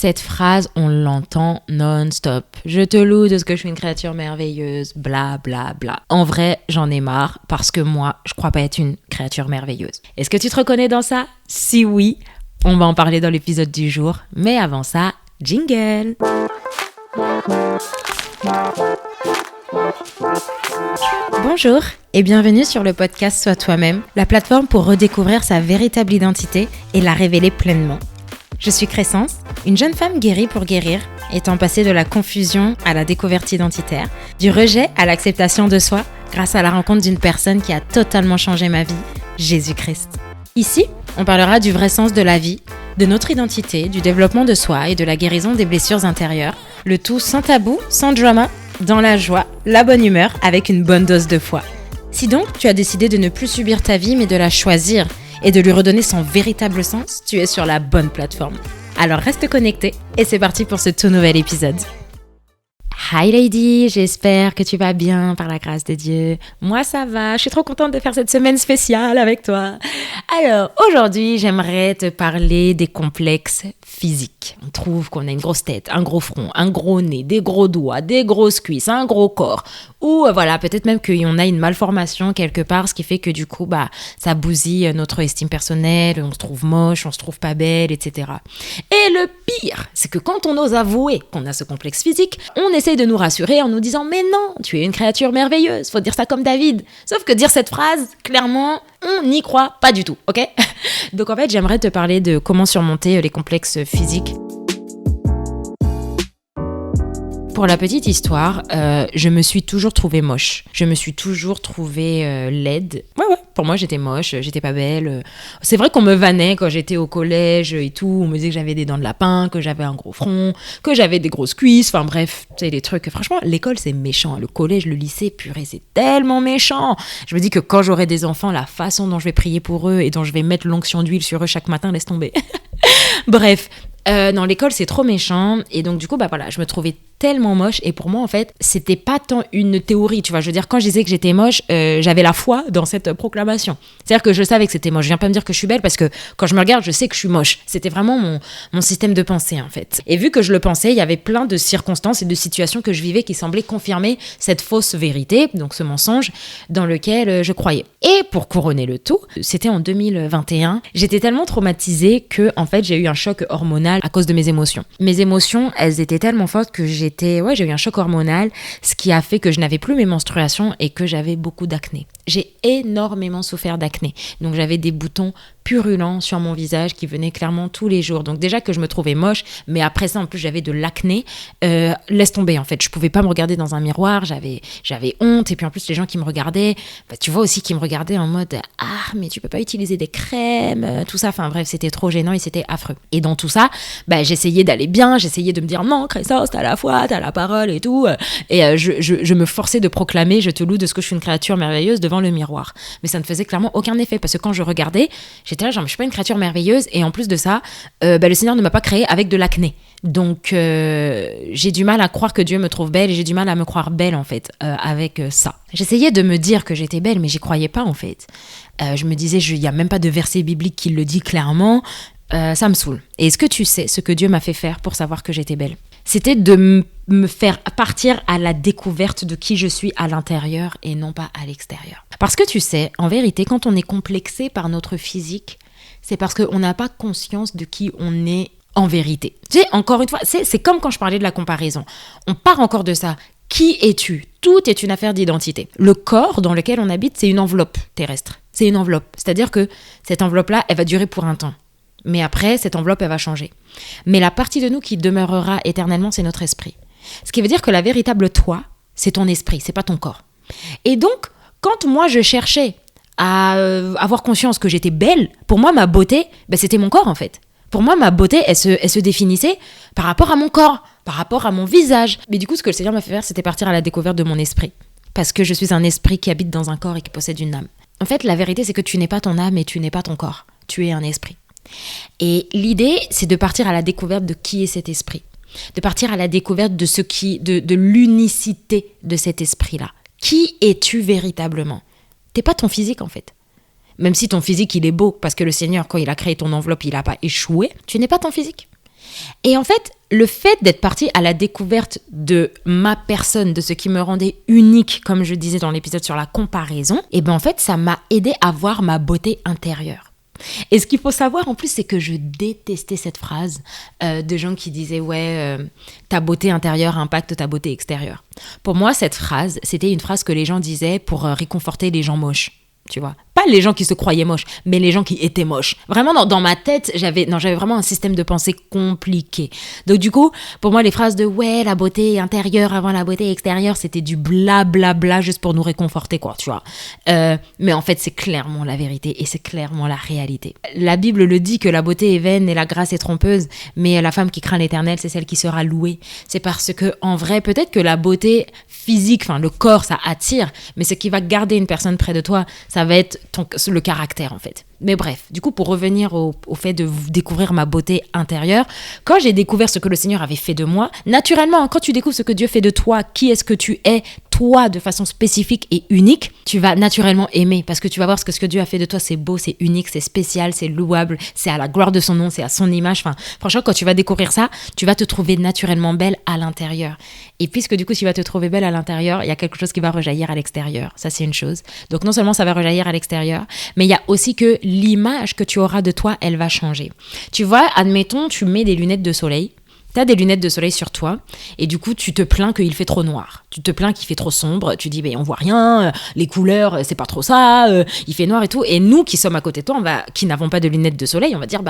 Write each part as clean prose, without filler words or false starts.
Cette phrase, on l'entend non-stop. Je te loue de ce que je suis une créature merveilleuse, bla bla bla. En vrai, j'en ai marre parce que moi, je crois pas être une créature merveilleuse. Est-ce que tu te reconnais dans ça? Si oui, on va en parler dans l'épisode du jour. Mais avant ça, jingle! Bonjour et bienvenue sur le podcast Sois toi-même, la plateforme pour redécouvrir sa véritable identité et la révéler pleinement. Je suis Crescence, une jeune femme guérie pour guérir, étant passée de la confusion à la découverte identitaire, du rejet à l'acceptation de soi, grâce à la rencontre d'une personne qui a totalement changé ma vie, Jésus-Christ. Ici, on parlera du vrai sens de la vie, de notre identité, du développement de soi et de la guérison des blessures intérieures, le tout sans tabou, sans drama, dans la joie, la bonne humeur, avec une bonne dose de foi. Si donc tu as décidé de ne plus subir ta vie mais de la choisir et de lui redonner son véritable sens, tu es sur la bonne plateforme. Alors reste connecté et c'est parti pour ce tout nouvel épisode. Hi lady, j'espère que tu vas bien par la grâce de Dieu. Moi ça va, je suis trop contente de faire cette semaine spéciale avec toi. Alors aujourd'hui, j'aimerais te parler des complexes physiques. On trouve qu'on a une grosse tête, un gros front, un gros nez, des gros doigts, des grosses cuisses, un gros corps. Ou voilà, peut-être même qu'on a une malformation quelque part, ce qui fait que du coup, ça bousille notre estime personnelle, on se trouve moche, on se trouve pas belle, etc. Et le pire, c'est que quand on ose avouer qu'on a ce complexe physique, on essaye de nous rassurer en nous disant « Mais non, tu es une créature merveilleuse, faut dire ça comme David ». Sauf que dire cette phrase, clairement, on n'y croit pas du tout, ok? Donc en fait, j'aimerais te parler de comment surmonter les complexes physiques. Pour la petite histoire, je me suis toujours trouvée moche. Je me suis toujours trouvée laide. Ouais, pour moi, j'étais moche, j'étais pas belle. C'est vrai qu'on me vannait quand j'étais au collège et tout. On me disait que j'avais des dents de lapin, que j'avais un gros front, que j'avais des grosses cuisses. Enfin bref, tu sais, les trucs. Franchement, l'école, c'est méchant. Le collège, le lycée, purée, c'est tellement méchant. Je me dis que quand j'aurai des enfants, la façon dont je vais prier pour eux et dont je vais mettre l'onction d'huile sur eux chaque matin, laisse tomber. Bref. Non, l'école, c'est trop méchant. Et donc, du coup, voilà, je me trouvais tellement moche. Et pour moi, en fait, c'était pas tant une théorie, tu vois. Je veux dire, quand je disais que j'étais moche, j'avais la foi dans cette proclamation. C'est-à-dire que je savais que c'était moche. Je viens pas me dire que je suis belle parce que quand je me regarde, je sais que je suis moche. C'était vraiment mon système de pensée, en fait. Et vu que je le pensais, il y avait plein de circonstances et de situations que je vivais qui semblaient confirmer cette fausse vérité, donc ce mensonge dans lequel je croyais. Et pour couronner le tout, c'était en 2021, j'étais tellement traumatisée que, en fait, j'ai eu un choc hormonal à cause de mes émotions. Mes émotions, elles étaient tellement fortes que j'ai eu un choc hormonal, ce qui a fait que je n'avais plus mes menstruations et que j'avais beaucoup d'acné. J'ai énormément souffert d'acné. Donc j'avais des boutons purulents sur mon visage qui venaient clairement tous les jours. Donc déjà que je me trouvais moche, mais après ça en plus j'avais de l'acné. Laisse tomber en fait, je pouvais pas me regarder dans un miroir, j'avais honte. Et puis en plus les gens qui me regardaient, tu vois aussi qui me regardaient en mode « Ah mais tu peux pas utiliser des crèmes », tout ça. Enfin bref, c'était trop gênant et c'était affreux. Et dans tout ça, j'essayais d'aller bien, j'essayais de me dire « Non Crescence, t'as la foi, t'as la parole et tout ». Et je me forçais de proclamer « Je te loue de ce que je suis une créature merveilleuse » devant le miroir. Mais ça ne faisait clairement aucun effet parce que quand je regardais, j'étais là genre je suis pas une créature merveilleuse et en plus de ça, le Seigneur ne m'a pas créée avec de l'acné. Donc j'ai du mal à croire que Dieu me trouve belle et j'ai du mal à me croire belle en fait avec ça. J'essayais de me dire que j'étais belle mais j'y croyais pas en fait. Je me disais il y a même pas de verset biblique qui le dit clairement. Ça me saoule. Et est-ce que tu sais ce que Dieu m'a fait faire pour savoir que j'étais belle? C'était de me faire partir à la découverte de qui je suis à l'intérieur et non pas à l'extérieur. Parce que tu sais, en vérité, quand on est complexé par notre physique, c'est parce qu'on n'a pas conscience de qui on est en vérité. Tu sais, encore une fois, c'est comme quand je parlais de la comparaison. On part encore de ça. Qui es-tu? Tout est une affaire d'identité. Le corps dans lequel on habite, c'est une enveloppe terrestre. C'est une enveloppe. C'est-à-dire que cette enveloppe-là, elle va durer pour un temps. Mais après, cette enveloppe, elle va changer. Mais la partie de nous qui demeurera éternellement, c'est notre esprit. Ce qui veut dire que la véritable toi, c'est ton esprit, c'est pas ton corps. Et donc, quand moi, je cherchais à avoir conscience que j'étais belle, pour moi, ma beauté, c'était mon corps, en fait. Pour moi, ma beauté, elle se définissait par rapport à mon corps, par rapport à mon visage. Mais du coup, ce que le Seigneur m'a fait faire, c'était partir à la découverte de mon esprit. Parce que je suis un esprit qui habite dans un corps et qui possède une âme. En fait, la vérité, c'est que tu n'es pas ton âme et tu n'es pas ton corps. Tu es un esprit. Et l'idée, c'est de partir à la découverte de qui est cet esprit. De partir à la découverte de l'unicité de cet esprit-là. Qui es-tu véritablement? T'es pas ton physique, en fait. Même si ton physique, il est beau, parce que le Seigneur, quand il a créé ton enveloppe, il n'a pas échoué, tu n'es pas ton physique. Et en fait, le fait d'être partie à la découverte de ma personne, de ce qui me rendait unique, comme je disais dans l'épisode sur la comparaison, et ben en fait, ça m'a aidé à voir ma beauté intérieure. Et ce qu'il faut savoir en plus, c'est que je détestais cette phrase de gens qui disaient ta beauté intérieure impacte ta beauté extérieure. Pour moi, cette phrase, c'était une phrase que les gens disaient pour réconforter les gens moches. Tu vois, pas les gens qui se croyaient moches, mais les gens qui étaient moches. Vraiment, dans ma tête, j'avais vraiment un système de pensée compliqué. Donc du coup, pour moi, les phrases de la beauté intérieure avant la beauté extérieure, c'était du blablabla juste pour nous réconforter, quoi, tu vois. Mais en fait, c'est clairement la vérité et c'est clairement la réalité. La Bible le dit que la beauté est vaine et la grâce est trompeuse, mais la femme qui craint l'Éternel, c'est celle qui sera louée. C'est parce que, en vrai, peut-être que la beauté physique, enfin le corps, ça attire, mais ce qui va garder une personne près de toi, ça va être le caractère en fait. Mais bref, du coup, pour revenir au fait de découvrir ma beauté intérieure, quand j'ai découvert ce que le Seigneur avait fait de moi, naturellement, quand tu découvres ce que Dieu fait de toi, qui est-ce que tu es, toi, de façon spécifique et unique, tu vas naturellement aimer, parce que tu vas voir ce que Dieu a fait de toi, c'est beau, c'est unique, c'est spécial, c'est louable, c'est à la gloire de son nom, c'est à son image. Enfin, franchement, quand tu vas découvrir ça, tu vas te trouver naturellement belle à l'intérieur. Et puisque du coup, tu vas te trouver belle à l'intérieur, il y a quelque chose qui va rejaillir à l'extérieur. Ça, c'est une chose. Donc, non seulement ça va rejaillir à l'extérieur, mais il y a aussi que l'image que tu auras de toi, elle va changer. Tu vois, admettons, tu mets des lunettes de soleil. Tu as des lunettes de soleil sur toi et du coup, tu te plains qu'il fait trop noir. Tu te plains qu'il fait trop sombre. Tu dis, on voit rien, les couleurs, c'est pas trop ça, il fait noir et tout. Et nous qui sommes à côté de toi, qui n'avons pas de lunettes de soleil, on va dire,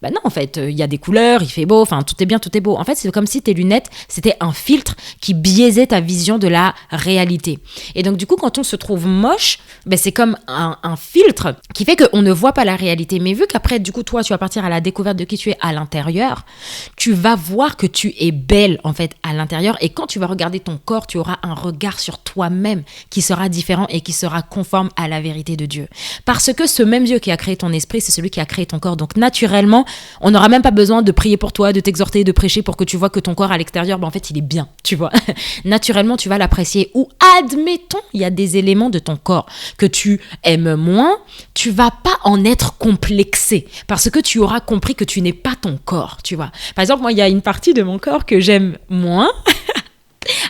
non, en fait, il y a des couleurs, il fait beau, enfin, tout est bien, tout est beau. En fait, c'est comme si tes lunettes, c'était un filtre qui biaisait ta vision de la réalité. Et donc, du coup, quand on se trouve moche, c'est comme un filtre qui fait qu'on ne voit pas la réalité. Mais vu qu'après, du coup, toi, tu vas partir à la découverte de qui tu es à l'intérieur, tu vas voir que tu es belle, en fait, à l'intérieur. Et quand tu vas regarder ton corps, tu auras un regard sur toi-même qui sera différent et qui sera conforme à la vérité de Dieu. Parce que ce même Dieu qui a créé ton esprit, c'est celui qui a créé ton corps. Donc, naturellement, on n'aura même pas besoin de prier pour toi, de t'exhorter, de prêcher pour que tu vois que ton corps à l'extérieur, en fait, il est bien, tu vois. Naturellement, tu vas l'apprécier. Ou admettons, il y a des éléments de ton corps que tu aimes moins, tu vas pas en être complexé parce que tu auras compris que tu n'es pas ton corps, tu vois. Par exemple, moi, il y a une partie de mon corps que j'aime moins.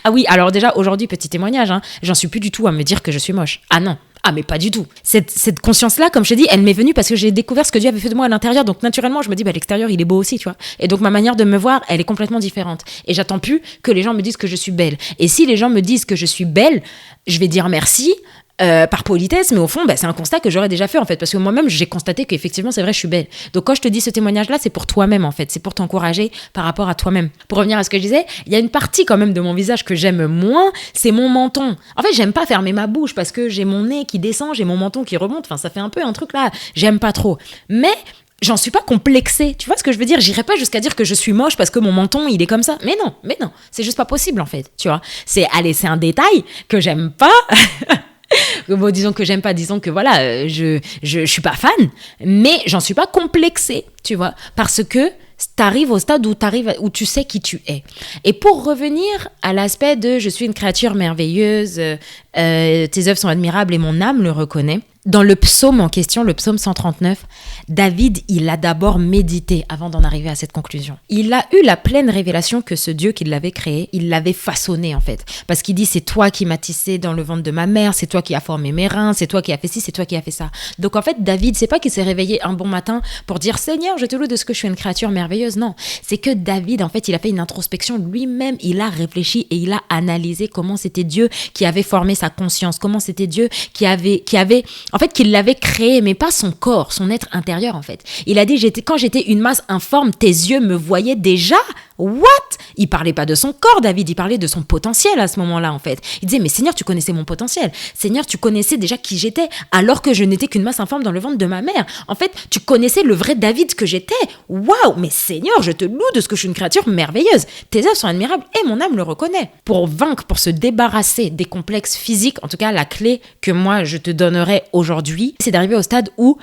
Ah oui, alors déjà, aujourd'hui, petit témoignage, j'en suis plus du tout à me dire que je suis moche. Ah non. Ah, mais pas du tout. Cette conscience-là, comme je te dis, elle m'est venue parce que j'ai découvert ce que Dieu avait fait de moi à l'intérieur. Donc, naturellement, je me dis, l'extérieur, il est beau aussi, tu vois. Et donc, ma manière de me voir, elle est complètement différente. Et j'attends plus que les gens me disent que je suis belle. Et si les gens me disent que je suis belle, je vais dire merci. Par politesse, mais au fond, c'est un constat que j'aurais déjà fait en fait, parce que moi-même, j'ai constaté qu'effectivement, c'est vrai, je suis belle. Donc quand je te dis ce témoignage-là, c'est pour toi-même en fait, c'est pour t'encourager par rapport à toi-même. Pour revenir à ce que je disais, il y a une partie quand même de mon visage que j'aime moins, c'est mon menton. En fait, j'aime pas fermer ma bouche parce que j'ai mon nez qui descend, j'ai mon menton qui remonte, enfin ça fait un peu un truc là, j'aime pas trop. Mais j'en suis pas complexée, tu vois ce que je veux dire? J'irai pas jusqu'à dire que je suis moche parce que mon menton il est comme ça. Mais non, c'est juste pas possible en fait, tu vois. C'est un détail que j'aime pas. Bon, disons que j'aime pas, disons que voilà, je suis pas fan, mais j'en suis pas complexée, tu vois, parce que t'arrives au stade où tu sais qui tu es. Et pour revenir à l'aspect de je suis une créature merveilleuse, tes œuvres sont admirables et mon âme le reconnaît. Dans le psaume en question, le psaume 139, David, il a d'abord médité avant d'en arriver à cette conclusion. Il a eu la pleine révélation que ce Dieu qui l'avait créé, il l'avait façonné en fait. Parce qu'il dit, c'est toi qui m'as tissé dans le ventre de ma mère, c'est toi qui as formé mes reins, c'est toi qui as fait ci, c'est toi qui as fait ça. Donc en fait, David, c'est pas qu'il s'est réveillé un bon matin pour dire, Seigneur, je te loue de ce que je suis une créature merveilleuse. Non, c'est que David, en fait, il a fait une introspection lui-même, il a réfléchi et il a analysé comment c'était Dieu qui avait formé sa conscience, comment c'était Dieu qui avait en fait, qu'il l'avait créé, mais pas son corps, son être intérieur, en fait. Il a dit, quand j'étais une masse informe, tes yeux me voyaient déjà. What? Il parlait pas de son corps, David, il parlait de son potentiel à ce moment-là, en fait. Il disait, mais Seigneur, tu connaissais mon potentiel. Seigneur, tu connaissais déjà qui j'étais, alors que je n'étais qu'une masse informe dans le ventre de ma mère. En fait, tu connaissais le vrai David que j'étais. Waouh! Mais Seigneur, je te loue de ce que je suis une créature merveilleuse. Tes œuvres sont admirables et mon âme le reconnaît. Pour vaincre, pour se débarrasser des complexes physiques, en tout cas, la clé que moi, je te donnerai aujourd'hui, c'est d'arriver au stade où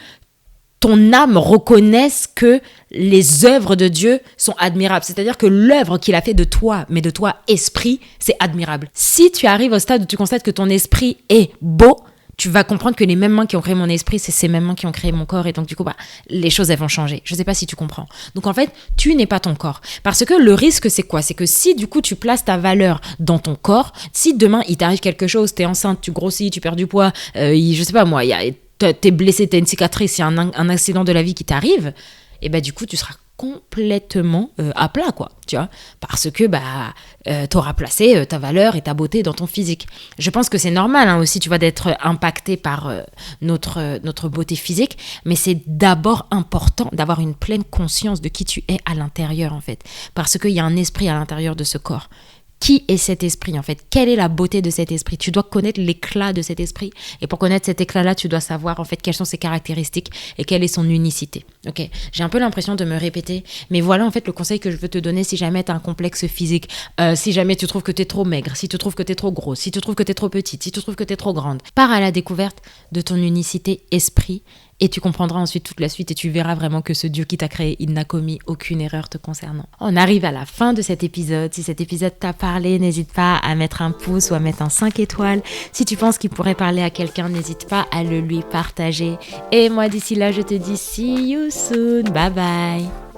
ton âme reconnaisse que les œuvres de Dieu sont admirables. C'est-à-dire que l'œuvre qu'il a fait de toi, mais de toi, esprit, c'est admirable. Si tu arrives au stade où tu constates que ton esprit est beau, tu vas comprendre que les mêmes mains qui ont créé mon esprit, c'est ces mêmes mains qui ont créé mon corps. Et donc, du coup, les choses, elles vont changer. Je sais pas si tu comprends. Donc, en fait, tu n'es pas ton corps. Parce que le risque, c'est quoi? C'est que si, du coup, tu places ta valeur dans ton corps, si demain, il t'arrive quelque chose, t'es enceinte, tu grossis, tu perds du poids, je sais pas moi, t'es blessé, t'as une cicatrice, il y a un accident de la vie qui t'arrive, et du coup, tu seras complètement à plat, quoi, tu vois, parce que t'auras placé ta valeur et ta beauté dans ton physique. Je pense que c'est normal aussi, tu vois, d'être impacté par notre beauté physique, mais c'est d'abord important d'avoir une pleine conscience de qui tu es à l'intérieur, en fait, parce qu'il y a un esprit à l'intérieur de ce corps. Qui est cet esprit, en fait? Quelle est la beauté de cet esprit? Tu dois connaître l'éclat de cet esprit. Et pour connaître cet éclat-là, tu dois savoir, en fait, quelles sont ses caractéristiques et quelle est son unicité. Ok? J'ai un peu l'impression de me répéter, mais voilà, en fait, le conseil que je veux te donner si jamais tu as un complexe physique, si jamais tu trouves que tu es trop maigre, si tu trouves que tu es trop grosse, si tu trouves que tu es trop petite, si tu trouves que tu es trop grande, pars à la découverte de ton unicité esprit. Et tu comprendras ensuite toute la suite et tu verras vraiment que ce Dieu qui t'a créé, il n'a commis aucune erreur te concernant. On arrive à la fin de cet épisode. Si cet épisode t'a parlé, n'hésite pas à mettre un pouce ou à mettre un 5 étoiles. Si tu penses qu'il pourrait parler à quelqu'un, n'hésite pas à le lui partager. Et moi, d'ici là, je te dis see you soon. Bye bye.